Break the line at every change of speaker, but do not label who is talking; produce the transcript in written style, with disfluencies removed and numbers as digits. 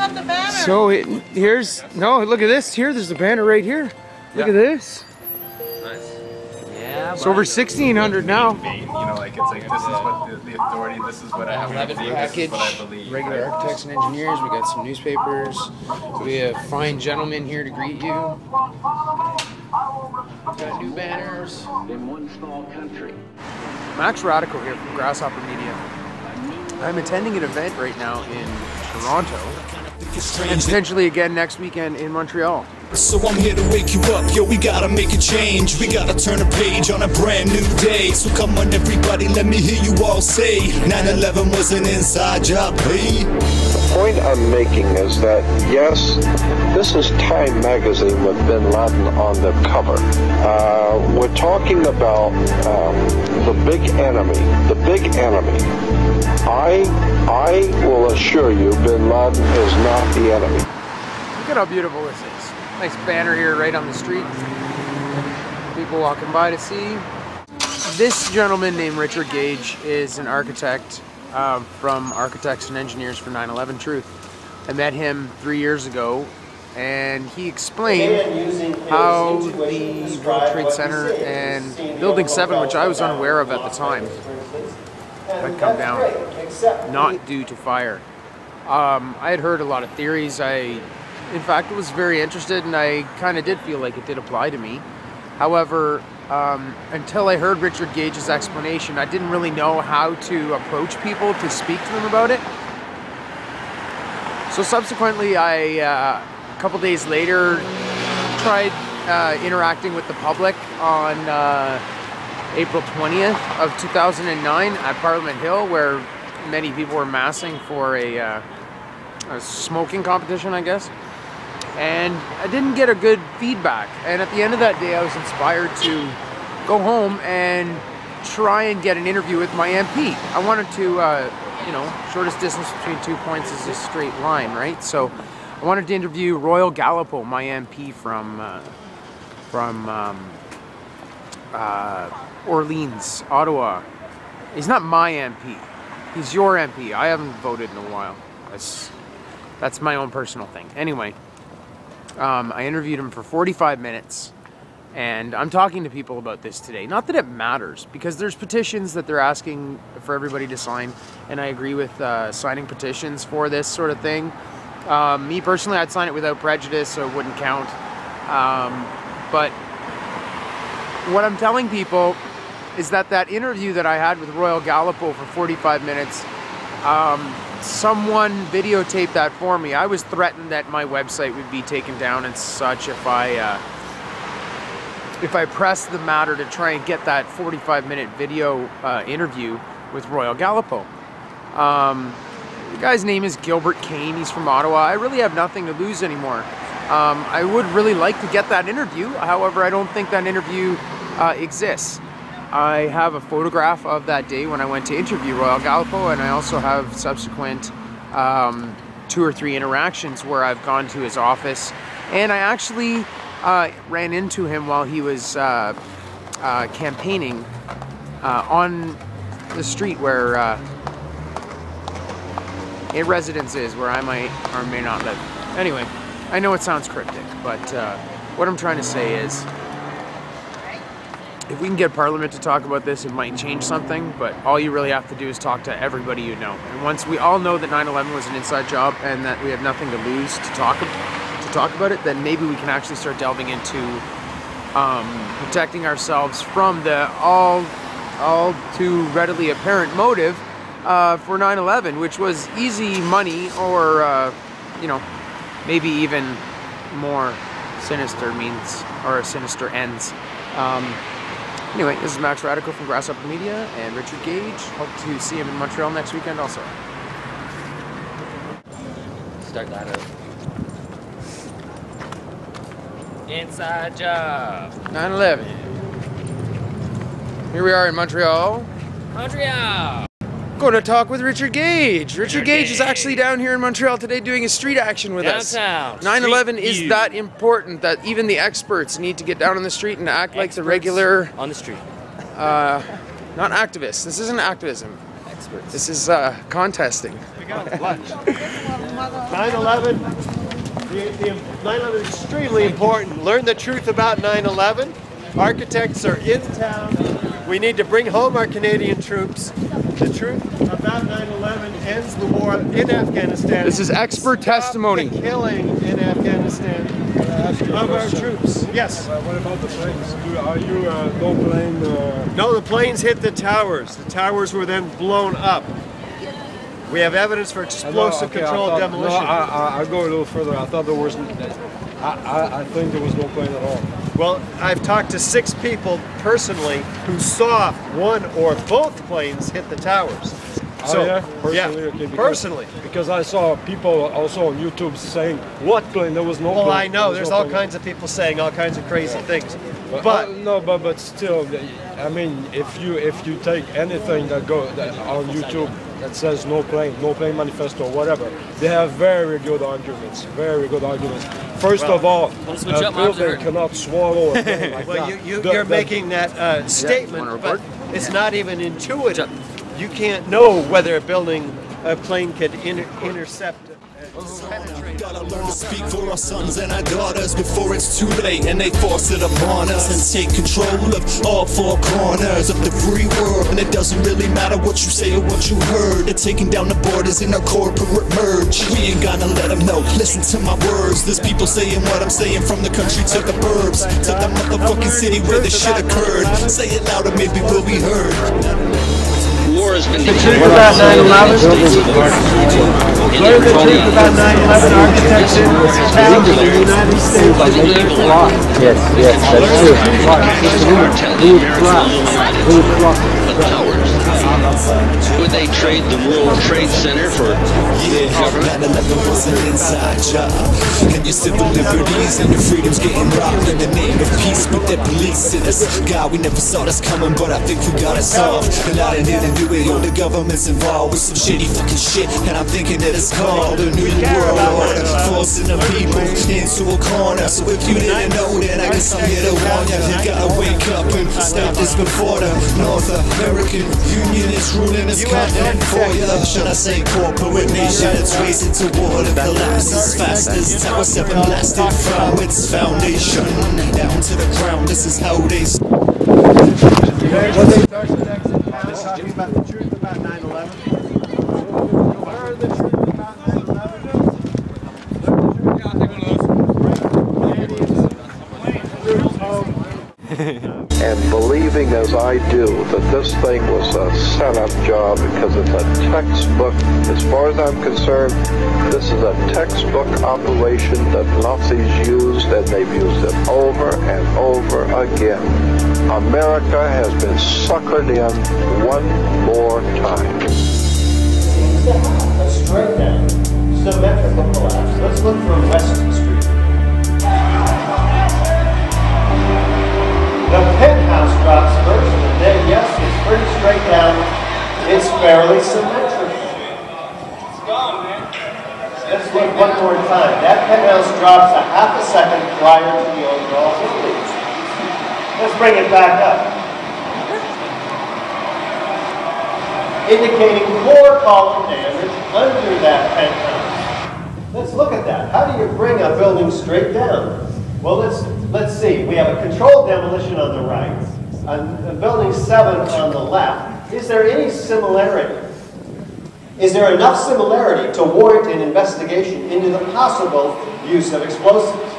got the banner.
So here's, no, look at this. Here, there's the banner right here. Look at this.
Nice.
Yeah,
It's over 1,600 now.
You know, like, it's like, this is what the authority, this is what I have to believe, this is what I believe.
Regular architects and engineers. We got some newspapers. We have fine gentlemen here to greet you. Got new banners.
In one small country.
Max Radical here from Grasshopper Media. I'm attending an event right now in Toronto, and potentially again next weekend in Montreal.
So I'm here to wake you up, yo, we gotta make a change. We gotta turn a page on a brand new day. So come on everybody, let me hear you all say 9/11 was an inside job, hey.
The point I'm making is that, yes, this is Time magazine with Bin Laden on the cover. We're talking about the big enemy, the big enemy. I will assure you Bin Laden is not the enemy.
Look at how beautiful this is. Nice banner here right on the street. People walking by to see. This gentleman named Richard Gage is an architect from Architects and Engineers for 9/11 Truth. I met him 3 years ago, and he explained how the World Trade Center and Building 7, which I was unaware of at the time, had come down, not due to fire. I had heard a lot of theories. In fact, was very interested, and I kind of did feel like it did apply to me. However, until I heard Richard Gage's explanation, I didn't really know how to approach people to speak to them about it. So subsequently, a couple days later, tried interacting with the public on April 20th of 2009 at Parliament Hill, where many people were massing for a smoking competition, I guess. And I didn't get a good feedback. And at the end of that day, I was inspired to go home and try and get an interview with my MP. I wanted to, you know, shortest distance between 2 points is a straight line, right? So I wanted to interview Royal Gallipo, my MP from Orleans, Ottawa. He's not my MP. He's your MP. I haven't voted in a while. That's my own personal thing. Anyway. I interviewed him for 45 minutes, and I'm talking to people about this today. Not that it matters, because there's petitions that they're asking for everybody to sign, and I agree with signing petitions for this sort of thing. Me personally, I'd sign it without prejudice, so it wouldn't count. But what I'm telling people is that interview that I had with Royal Gallipo for 45 minutes, someone videotaped that for me. I was threatened that my website would be taken down and such if I pressed the matter to try and get that 45-minute video interview with Royal Gallipo. The guy's name is Gilbert Kane. He's from Ottawa. I really have nothing to lose anymore. I would really like to get that interview. However, I don't think that interview exists. I have a photograph of that day when I went to interview Royal Gallipo, and I also have subsequent 2 or 3 interactions where I've gone to his office, and I actually ran into him while he was campaigning on the street where a residence is, where I might or may not live. Anyway, I know it sounds cryptic, but what I'm trying to say is, if we can get Parliament to talk about this, it might change something, but all you really have to do is talk to everybody you know. And once we all know that 9/11 was an inside job and that we have nothing to lose to talk about it, then maybe we can actually start delving into protecting ourselves from the all too readily apparent motive for 9/11, which was easy money, or you know, maybe even more sinister means, or sinister ends. Anyway, this is Max Radical from Grasshopper Media and Richard Gage. Hope to see him in Montreal next weekend also.
Start that out. Inside job.
9/11. Here we are in Montreal.
Montreal.
Going to talk with Richard Gage. Richard Gage is actually down here in Montreal today doing a street action with us.
Downtown.
9/11 is that important that even the experts need to get down on the street and act like the regular...
On the street.
Not activists. This isn't activism.
experts.
This is contesting.
9/11. 9/11 is extremely important. Learn the truth about 9/11. Architects are in town. We need to bring home our Canadian troops. The truth about 9/11 ends the war in Afghanistan.
This is expert testimony.
The killing in Afghanistan of our troops. Yes.
What about the planes? Are you no plane?
No, the planes hit the towers. The towers were then blown up. We have evidence for explosive controlled demolition.
No, I go a little further. I thought there was. I think there was no plane at all.
Well, I've talked to 6 people personally who saw one or both planes hit the towers. So,
oh, yeah? Personally?
Yeah,
okay,
personally.
Because I saw people also on YouTube saying, what plane? There was no plane.
Well, I know. There's all
plane.
kinds of people saying all kinds of crazy things.
But no, but still, I mean, if you take anything that on YouTube that says no plane manifesto, whatever, they have very good arguments. Very good arguments. First of all, a building cannot swallow a plane like
well,
that.
you're making that statement, but it's not even intuitive. You can't know whether a plane could intercept.
Gotta learn to speak for our sons and our daughters before it's too late and they force it upon us and take control of all 4 corners of the free world. And it doesn't really matter what you say or what you heard. They're taking down the borders in a corporate merge. We ain't gonna let them know. Listen to my words. There's people saying what I'm saying from the country to the burbs, to the motherfucking city where this shit occurred. Say it louder, maybe we'll be heard.
War has been
the truth about 9/11. Learn the truth about 9/11. Architects in the United States.
Yes, that's true. Would they trade the World Trade Center for government?
9/11 was an inside job, and your civil liberties and your freedoms getting robbed in the name of peace. But they're policing us. God, we never saw this coming, but I think we got it solved. And I didn't hear to do it, yo, the government's involved with some shitty fucking shit, and I'm thinking that it's called a new world order, forcing the people into a corner. So if you didn't know, then I guess I'm here to warn you. You gotta wake up and stop this before the North American Union is ruling this continent for you. Should I say corporate nation? It's racing toward a collapse as fast as Tower 7 blasted from its foundation down to the ground. This is how they.
Talking about the truth about 9/11. Learn the truth about 9/11.
And believing as I do that this thing was a setup job because it's a textbook, as far as I'm concerned, this is a textbook operation that Nazis used, and they've used it over and over again. America has been suckered in one more time.
Straight down, symmetrical collapse. Let's look from West Street. The penthouse drops first, and then yes, it's pretty straight down. It's fairly symmetrical. It's gone, man. Let's look one more time. That penthouse drops a half a second prior to the overall building. Let's bring it back up. Indicating core column damage under that penthouse. Let's look at that. How do you bring a building straight down? Well, let's see. We have a controlled demolition on the right, and building 7 on the left. Is there any similarity? Is there enough similarity to warrant an investigation into the possible use of explosives?